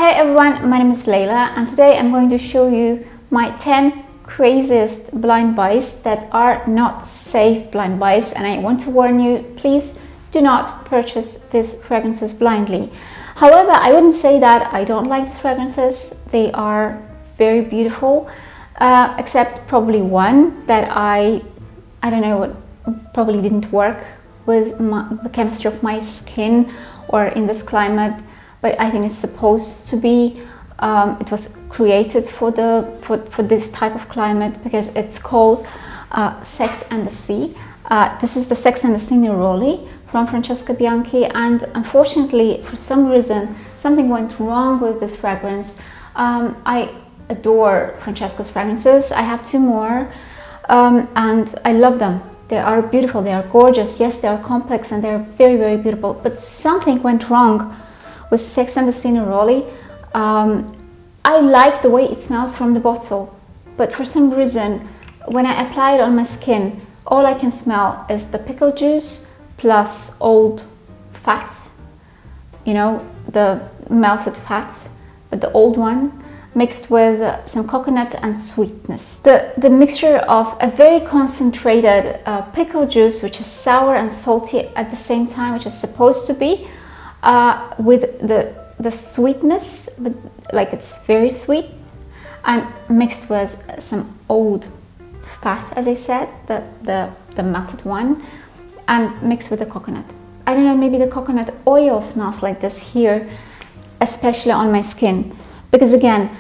Hi everyone, my name is Leila and today I'm going to show you my 10 craziest blind buys that are not safe blind buys, and I want to warn you, please do not purchase these fragrances blindly. However, I wouldn't say that I don't like these fragrances. They are very beautiful, except probably one that I don't know, what probably didn't work with the chemistry of my skin or in this climate, but I think it's supposed to be. It was created for this type of climate because it's called Sex and the Sea. This is the Sex and the Sea Neroli from Francesca Bianchi, and unfortunately, for some reason, something went wrong with this fragrance. I adore Francesca's fragrances. I have two more, and I love them. They are beautiful, they are gorgeous. Yes, they are complex and they're very, very beautiful, but something went wrong with Sex and the Sea Neroli. I like the way it smells from the bottle, but for some reason, when I apply it on my skin, all I can smell is the pickle juice plus old fat, you know, the melted fat, but the old one, mixed with some coconut and sweetness. The mixture of a very concentrated pickle juice, which is sour and salty at the same time, which is supposed to be, with the sweetness, but like it's very sweet, and mixed with some old fat, as I said, the melted one, and mixed with the coconut. I don't know, maybe the coconut oil smells like this here, especially on my skin, because again,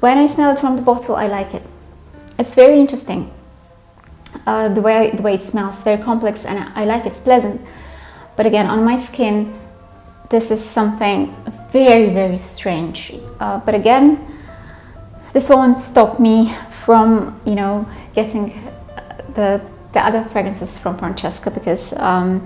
when I smell it from the bottle, I like it. It's very interesting, the way it smells, very complex, and I like it, it's pleasant. But again, on my skin, this is something very, very strange. But again, this won't stop me from, you know, getting the other fragrances from Francesca, because I'm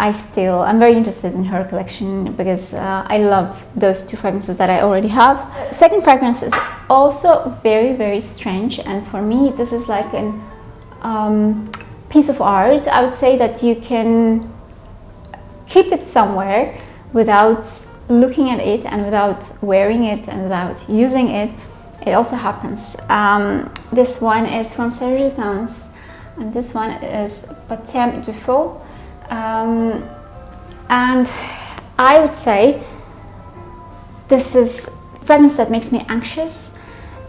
very interested in her collection, because I love those two fragrances that I already have. Second fragrance is also very, very strange, and for me this is like a piece of art. I would say that you can keep it somewhere without looking at it and without wearing it and without using it. It also happens. This one is from Serge, and this one is Bapteme du Faux. And I would say this is fragrance that makes me anxious,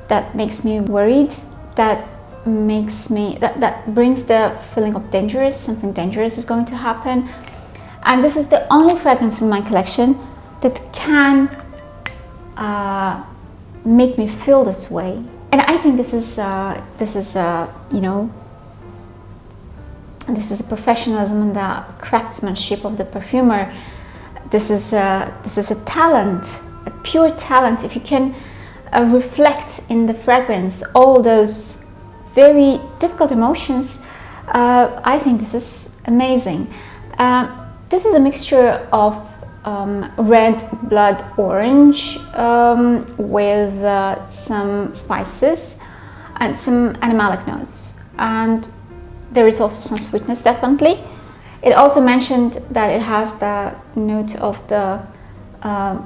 that makes me worried, that makes me that brings the feeling of dangerous. Something dangerous is going to happen. And this is the only fragrance in my collection that can make me feel this way. And I think this is you know, this is the professionalism and the craftsmanship of the perfumer. This is a talent, a pure talent. If you can reflect in the fragrance all those very difficult emotions, I think this is amazing. This is a mixture of red blood orange with some spices and some animalic notes, and there is also some sweetness, definitely. It also mentioned that it has the note of the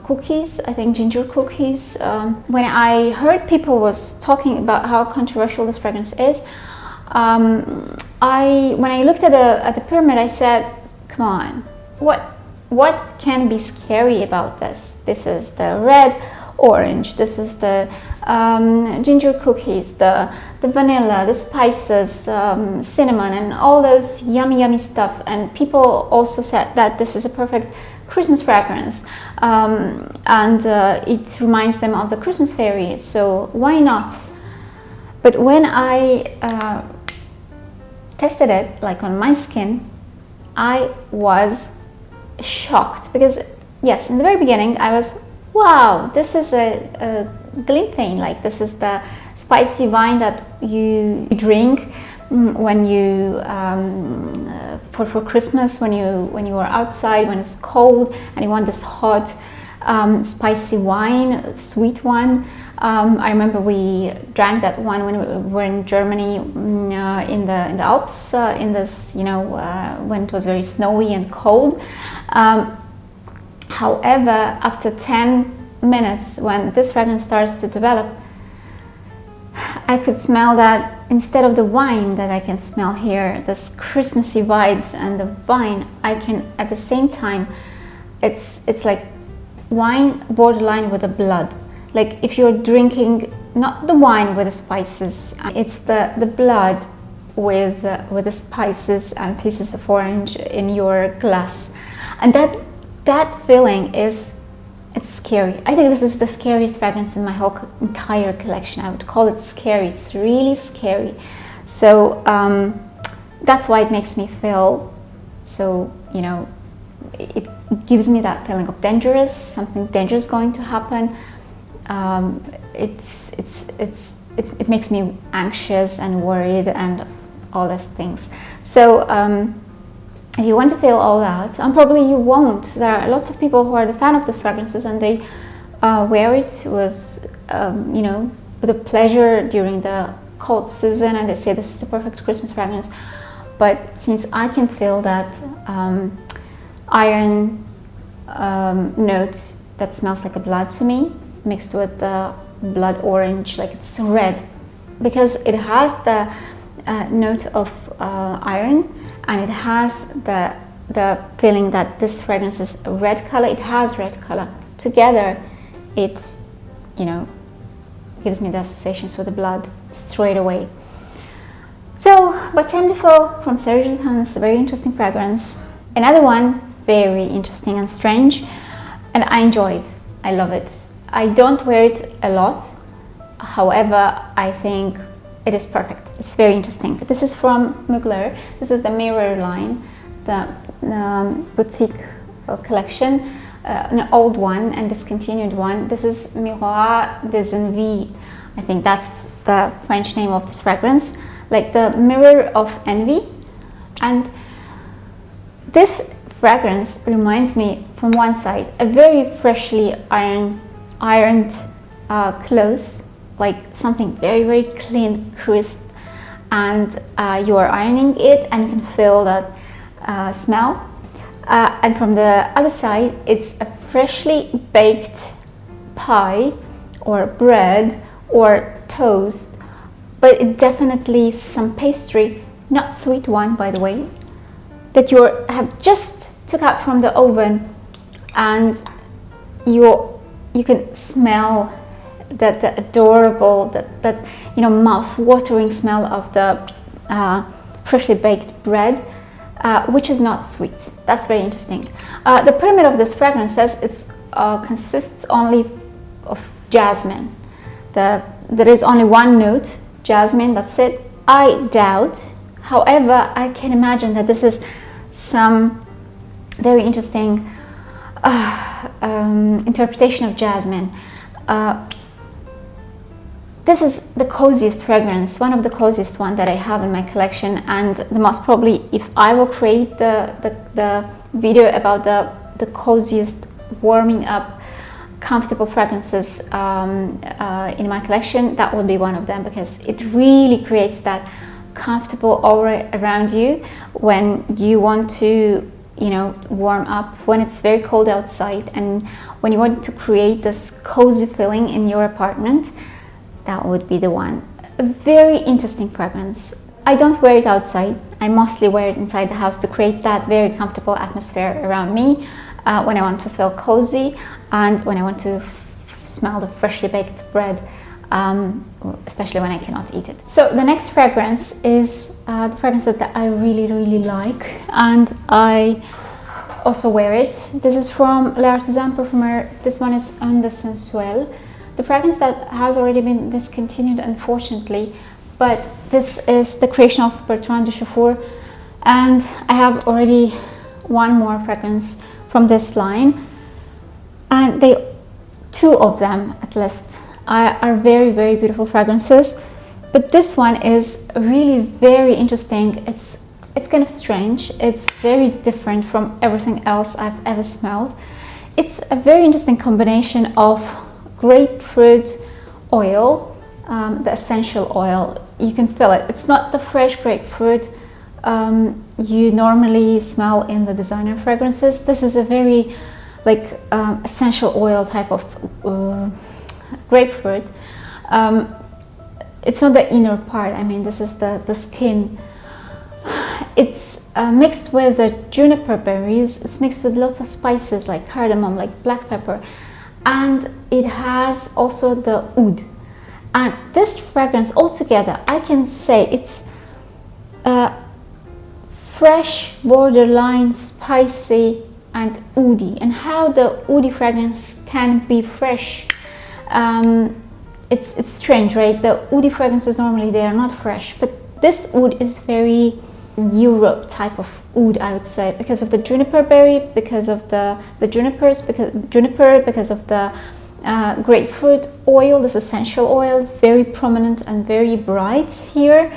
cookies, I think ginger cookies. When I heard people was talking about how controversial this fragrance is, when I looked at the pyramid, I said, come on, what can be scary about this? This is the red orange, this is the ginger cookies, the vanilla, the spices, cinnamon, and all those yummy stuff. And people also said that this is a perfect Christmas fragrance, and it reminds them of the Christmas fairy, so why not? But when I tested it, like on my skin, I was shocked, because yes, in the very beginning I was, wow, this is a glintane, like this is the spicy wine that you drink when you for Christmas, when you are outside, when it's cold and you want this hot spicy wine, sweet one. I remember we drank that one when we were in Germany, in the Alps, in this, when it was very snowy and cold. However, after 10, minutes when this fragrance starts to develop, I could smell that instead of the wine that I can smell here, this Christmassy vibes and the vine, I can at the same time, it's like wine borderline with the blood. Like if you're drinking not the wine with the spices, it's the blood with the spices and pieces of orange in your glass, and that feeling it's scary. I think this is the scariest fragrance in my whole entire collection. I would call it scary. It's really scary. So that's why it makes me feel so, you know, it gives me that feeling of dangerous, something dangerous going to happen. It makes me anxious and worried and all those things. So if you want to feel all that, and probably you won't. There are lots of people who are the fan of these fragrances and they wear it with, you know, with a pleasure during the cold season, and they say this is a perfect Christmas fragrance. But since I can feel that iron note that smells like a blood to me, mixed with the blood orange, like it's red, because it has the note of iron, and it has the feeling that this fragrance is a red color. It has red color. Together, it, you know, gives me the associations with the blood straight away. So, Bapteme from Serge, a very interesting fragrance. Another one, very interesting and strange, and I enjoy it. I love it. I don't wear it a lot. However, I think it is perfect. It's very interesting. This is from Mugler. This is the Miroir line, the boutique collection, an old one and discontinued one. This is Miroir des Envies. I think that's the French name of this fragrance, like the mirror of envy. And this fragrance reminds me, from one side, a very freshly ironed clothes, like something very, very clean, crisp, and you are ironing it and you can feel that smell. And from the other side, it's a freshly baked pie or bread or toast, but it definitely some pastry, not sweet one by the way, that you have just took out from the oven, and you can smell that the adorable, that you know, mouth-watering smell of the freshly baked bread, which is not sweet. That's very interesting. The pyramid of this fragrance says it consists only of jasmine. There is only one note, jasmine, that's it. I doubt, however, I can imagine that this is some very interesting interpretation of jasmine. This is the coziest fragrance, one of the coziest one that I have in my collection, and the most probably, if I will create the video about the coziest, warming up, comfortable fragrances in my collection, that will be one of them, because it really creates that comfortable aura around you when you want to, you know, warm up when it's very cold outside, and when you want to create this cozy feeling in your apartment. That would be the one. A very interesting fragrance. I don't wear it outside. I mostly wear it inside the house to create that very comfortable atmosphere around me when I want to feel cozy and when I want to smell the freshly baked bread, especially when I cannot eat it. So the next fragrance is the fragrance that I really, really like, and I also wear it. This is from L'Artisan Parfumeur. This one is Onde Sensuelle. The fragrance that has already been discontinued, unfortunately, but this is the creation of Bertrand Duchaufour, and I have already one more fragrance from this line, and two of them at least are very, very beautiful fragrances, but this one is really very interesting. It's kind of strange. It's very different from everything else I've ever smelled. It's a very interesting combination of grapefruit oil, the essential oil. You can feel it. It's not the fresh grapefruit you normally smell in the designer fragrances. This is a very essential oil type of grapefruit. It's not the inner part, I mean this is the skin. It's mixed with the juniper berries, it's mixed with lots of spices like cardamom, like black pepper, and it has also the oud. And this fragrance altogether, I can say it's fresh, borderline, spicy and oudy. And how the oudy fragrance can be fresh, it's strange, right? The oudy fragrances normally they are not fresh, but this oud is very Europe type of oud, I would say, because of the juniper berry, because of the juniper, because of the grapefruit oil, this essential oil, very prominent and very bright here.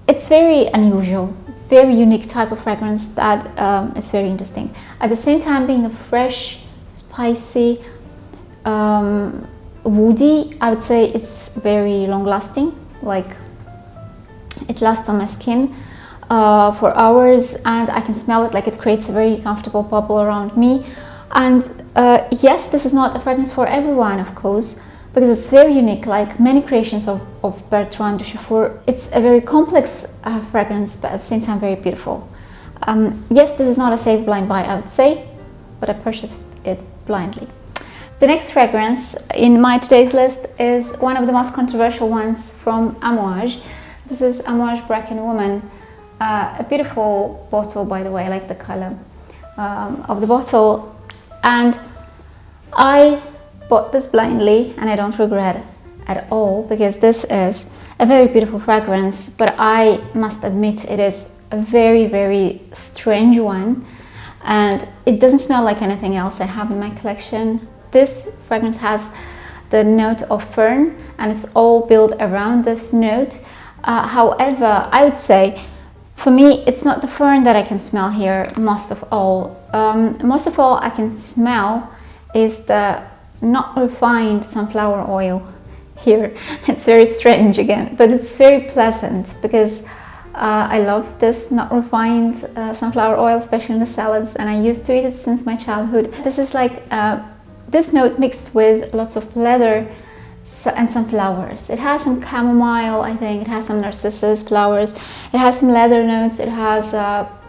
It's very unusual, very unique type of fragrance that it's very interesting. At the same time, being a fresh, spicy, woody, I would say it's very long lasting, like it lasts on my skin for hours, and I can smell it, like it creates a very comfortable bubble around me. And yes, this is not a fragrance for everyone, of course, because it's very unique, like many creations of Bertrand Duchaufour. It's a very complex fragrance, but at the same time very beautiful. Yes, this is not a safe blind buy, I would say, but I purchased it blindly. The next fragrance in my today's list is one of the most controversial ones from Amouage. This is Amouage Bracken Woman. A beautiful bottle, by the way. I like the color of the bottle, and I bought this blindly and I don't regret at all, because this is a very beautiful fragrance, but I must admit it is a very, very strange one, and it doesn't smell like anything else I have in my collection. This fragrance has the note of fern and it's all built around this note. However, I would say for me it's not the fern that I can smell here most of all. Most of all I can smell is the not refined sunflower oil here. It's very strange again, but it's very pleasant because I love this not refined sunflower oil, especially in the salads, and I used to eat it since my childhood. This is like this note mixed with lots of leather and some flowers. It has some chamomile, I think, it has some narcissus flowers, it has some leather notes, it has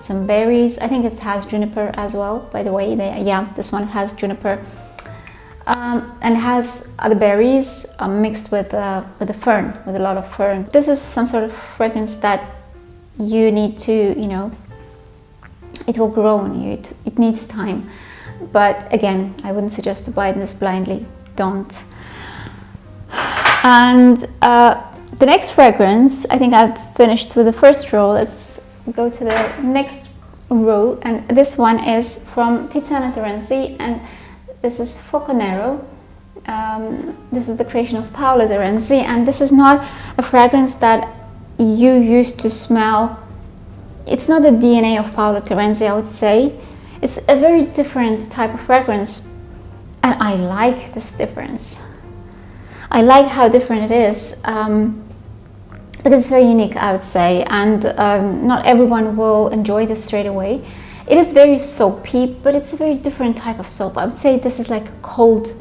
some berries, I think it has juniper as well, by the way. Yeah, this one has juniper. And it has other berries mixed with the fern, with a lot of fern. This is some sort of fragrance that you need to, you know, it will grow on you, it needs time. But again, I wouldn't suggest to buy this blindly, don't. And the next fragrance, I think I've finished with the first row. Let's go to the next row, and this one is from Tiziana Terenzi, and this is Foconero. This is the creation of Paolo Terenzi, and this is not a fragrance that you used to smell. It's not the DNA of Paolo Terenzi, I would say. It's a very different type of fragrance, and I like this difference. I like how different it is, because it's very unique, I would say, and not everyone will enjoy this straight away. It is very soapy, but it's a very different type of soap. I would say this is like a cold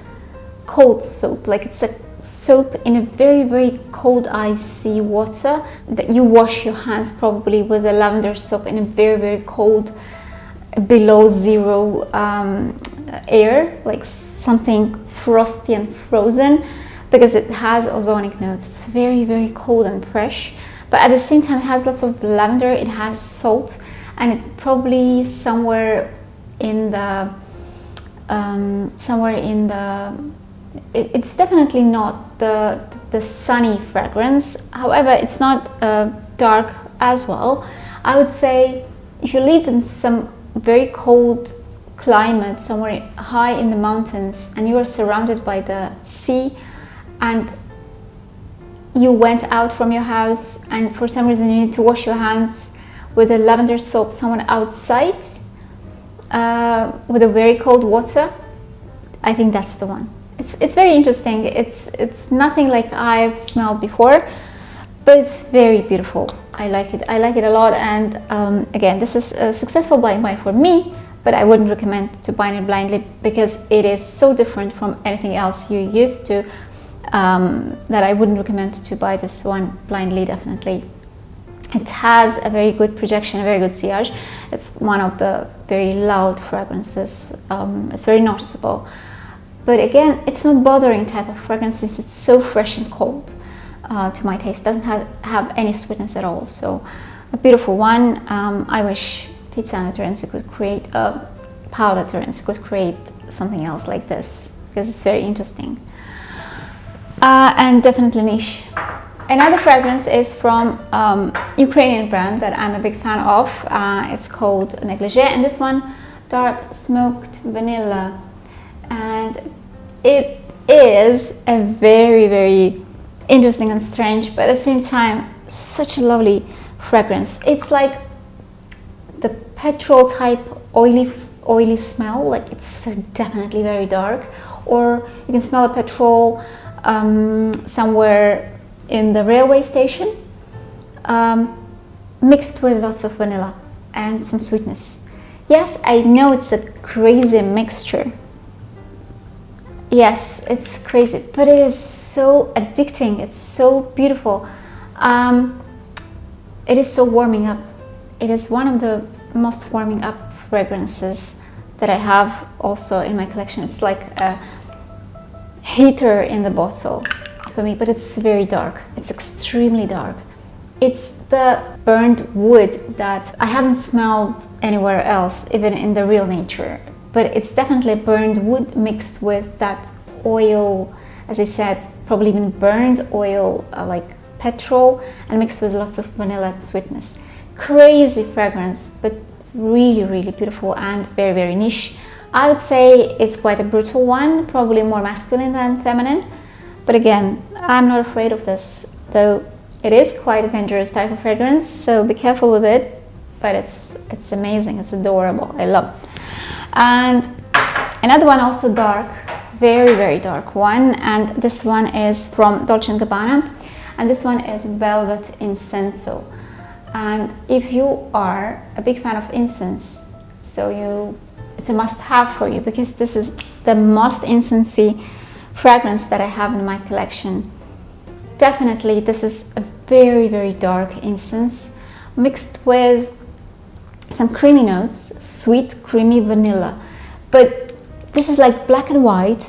soap, like it's a soap in a very, very cold icy water that you wash your hands probably with a lavender soap in a very, very cold, below zero air, like something frosty and frozen, because it has ozonic notes. It's very, very cold and fresh, but at the same time it has lots of lavender, it has salt, and it probably somewhere in the it's definitely not the sunny fragrance. However, it's not dark as well. I would say if you live in some very cold climate, somewhere high in the mountains, and you are surrounded by the sea, and you went out from your house and for some reason you need to wash your hands with a lavender soap somewhere outside with a very cold water, I think that's the one. It's very interesting. It's nothing like I've smelled before, but it's very beautiful. I like it a lot, and again, this is a successful blind buy for me, but I wouldn't recommend to buy it blindly because it is so different from anything else you're used to, that I wouldn't recommend to buy this one blindly, definitely. It has a very good projection, a very good sillage. It's one of the very loud fragrances. It's very noticeable. But again, it's not bothering type of fragrance since it's so fresh and cold to my taste. It doesn't have any sweetness at all. So a beautiful one. I wish Tiziana Terenzi could create, Paola Terenzi could create something else like this, because it's very interesting. And definitely niche. Another fragrance is from Ukrainian brand that I'm a big fan of. It's called Neglige, and this one, dark smoked vanilla. And it is a very, very interesting and strange, but at the same time, such a lovely fragrance. It's like the petrol type oily smell, like it's definitely very dark. Or you can smell a petrol somewhere in the railway station, mixed with lots of vanilla and some sweetness. Yes, I know it's a crazy mixture. Yes, it's crazy, but it is so addicting. It's so beautiful. It is so warming up. It is one of the most warming up fragrances that I have also in my collection. It's like a heater in the bottle for me, but it's very dark. It's extremely dark. It's the burned wood that I haven't smelled anywhere else, even in the real nature. But it's definitely burned wood mixed with that oil, as I said, probably even burned oil, like petrol, and mixed with lots of vanilla sweetness. Crazy fragrance, but really, really beautiful and very, very niche. I would say it's quite a brutal one, probably more masculine than feminine. But again, I'm not afraid of this, though it is quite a dangerous type of fragrance, so be careful with it. But it's amazing, it's adorable, I love it. And another one, also dark, very, very dark one, and this one is from Dolce & Gabbana, and this one is Velvet Incenso. And if you are a big fan of incense, it's a must-have for you, because this is the most incensey fragrance that I have in my collection. Definitely, this is a very, very dark incense mixed with some creamy notes, sweet, creamy vanilla. But this is like black and white,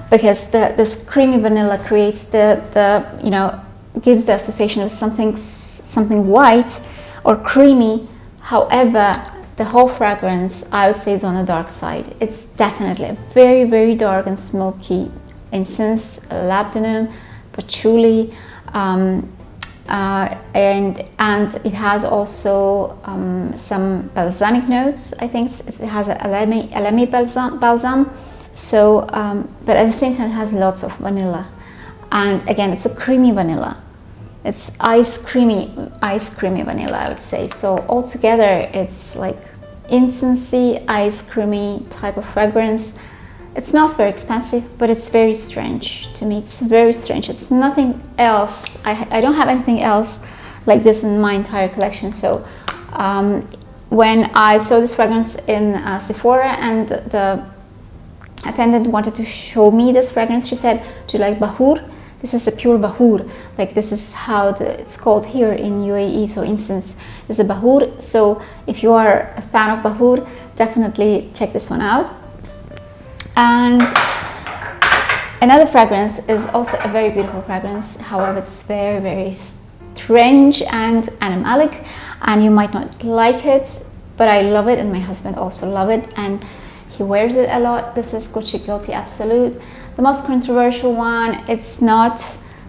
because this creamy vanilla creates gives the association of something white or creamy. However, the whole fragrance, I would say, is on the dark side. It's definitely a very, very dark and smoky incense, labdanum, patchouli, and it has also some balsamic notes. I think it has a elemi balsam. So, but at the same time, it has lots of vanilla, and again, it's a creamy vanilla. It's ice creamy vanilla, I would say. So altogether, it's like incensey, ice creamy type of fragrance. It smells very expensive, but it's very strange to me. It's very strange. It's nothing else. I don't have anything else like this in my entire collection. So when I saw this fragrance in Sephora, and the attendant wanted to show me this fragrance, she said, "Do you like bahur?" This is a pure bahur, like this is how it's called here in UAE. So incense is a bahur. So if you are a fan of bahur, definitely check this one out. And another fragrance is also a very beautiful fragrance. However, it's very, very strange and animalic, and you might not like it, but I love it, and my husband also love it, and he wears it a lot. This is Gucci Guilty Absolute. The most controversial one. It's not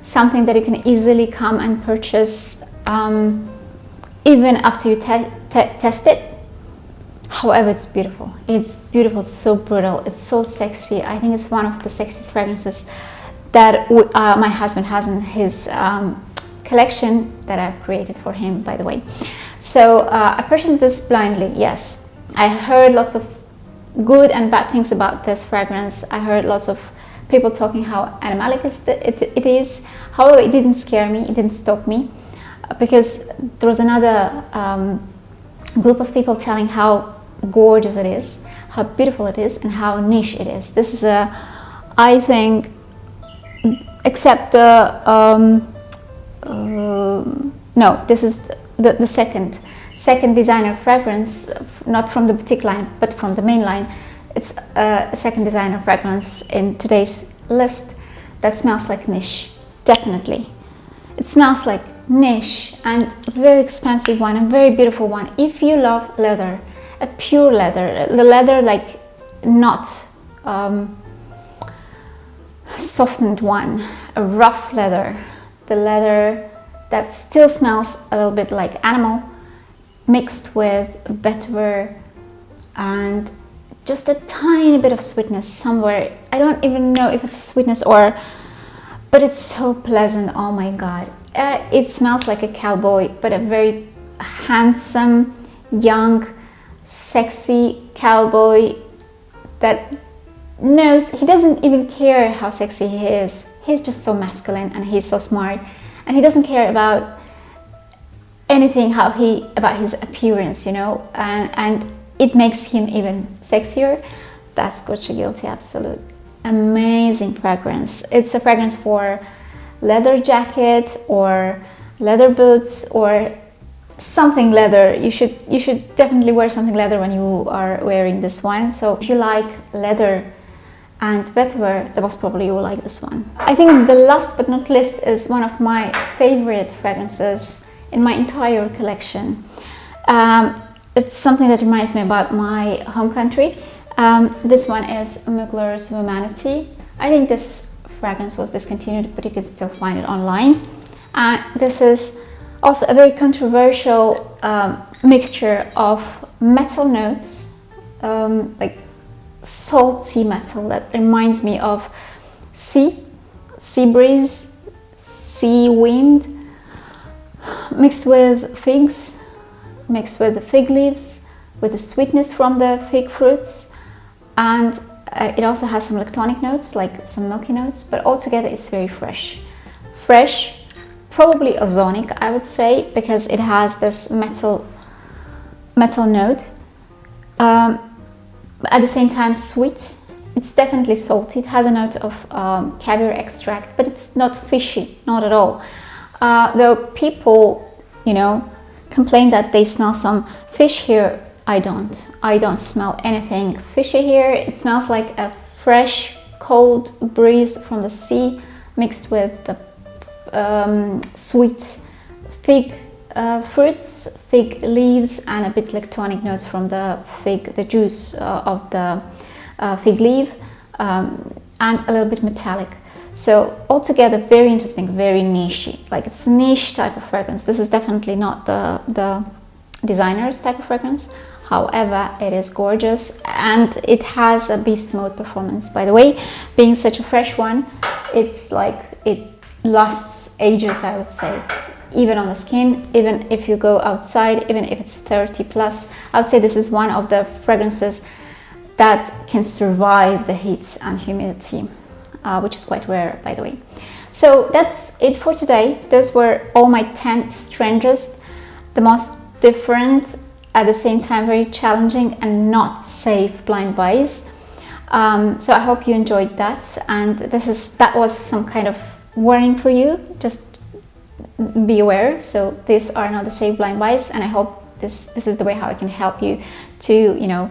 something that you can easily come and purchase even after you test it. However, it's beautiful. It's beautiful. It's so brutal. It's so sexy. I think it's one of the sexiest fragrances that my husband has in his collection that I've created for him, by the way. So I purchased this blindly. Yes, I heard lots of good and bad things about this fragrance. I heard lots of people talking how animalic it is. However, it didn't scare me, it didn't stop me, because there was another group of people telling how gorgeous it is, how beautiful it is, and how niche it is. This is a, I think, except the no, this is the second designer fragrance, not from the boutique line, but from the main line. It's a second designer fragrance in today's list that smells like niche, definitely. It smells like niche, and a very expensive one, and very beautiful one. If you love leather, a pure leather, the leather like not softened one, a rough leather, the leather that still smells a little bit like animal, mixed with vetiver and just a tiny bit of sweetness somewhere. I don't even know if it's a sweetness or, but it's so pleasant. Oh my god, it smells like a cowboy, but a very handsome, young, sexy cowboy that knows, he doesn't even care how sexy he is. He's just so masculine, and he's so smart, and he doesn't care about anything about his appearance, you know, and it makes him even sexier. That's Gucci Guilty Absolute. Amazing fragrance. It's a fragrance for leather jacket or leather boots or something leather. You should definitely wear something leather when you are wearing this one. So if you like leather and vetiver, then most probably you will like this one. I think the last but not least is one of my favorite fragrances in my entire collection. It's something that reminds me about my home country. This one is Mugler's Womanity. I think this fragrance was discontinued, but you can still find it online. This is also a very controversial mixture of metal notes, like salty metal that reminds me of sea breeze, sea wind, mixed with figs, mixed with the fig leaves, with the sweetness from the fig fruits, and it also has some lactonic notes, like some milky notes, but altogether it's very fresh, probably ozonic, I would say, because it has this metal note, but at the same time sweet. It's definitely salty. It has a note of caviar extract, but it's not fishy, not at all. Though people, you know, complain that they smell some fish here, I don't smell anything fishy here. It smells like a fresh, cold breeze from the sea mixed with the sweet fig fruits, fig leaves, and a bit lactonic notes from the fig, the juice of the fig leaf, and a little bit metallic. So altogether very interesting, very niche. Like it's a niche type of fragrance. This is definitely not the designer's type of fragrance. However, it is gorgeous, and it has a beast mode performance. By the way, being such a fresh one, it's like it lasts ages, I would say, even on the skin, even if you go outside, even if it's 30 plus. I would say this is one of the fragrances that can survive the heat and humidity, which is quite rare, by the way. So that's it for today. Those were all my 10 strangest, the most different, at the same time very challenging and not safe blind buys. So I hope you enjoyed that, and that was some kind of warning for you. Just be aware. So these are not the safe blind buys, and I hope this is the way how I can help you to, you know,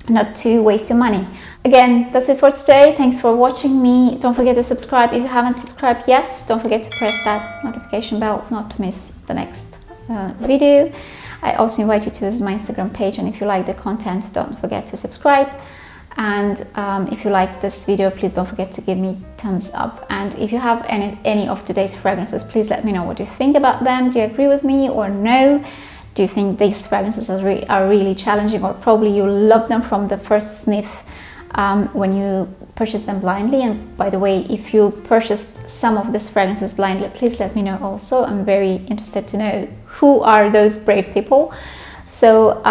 not to waste your money. Again, that's it for today. Thanks for watching me. Don't forget to subscribe if you haven't subscribed yet. Don't forget to press that notification bell not to miss the next video. I also invite you to visit my Instagram page, and if you like the content, don't forget to subscribe. And if you like this video, please don't forget to give me thumbs up. And if you have any of today's fragrances, please let me know what you think about them. Do you agree with me or no? Do you think these fragrances are really challenging, or probably you love them from the first sniff when you purchase them blindly? And by the way, if you purchased some of these fragrances blindly, please let me know also. I'm very interested to know who are those brave people. So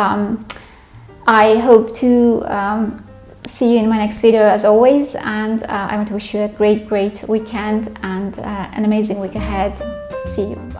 I hope to see you in my next video as always, and I want to wish you a great weekend and an amazing week ahead. See you. Bye.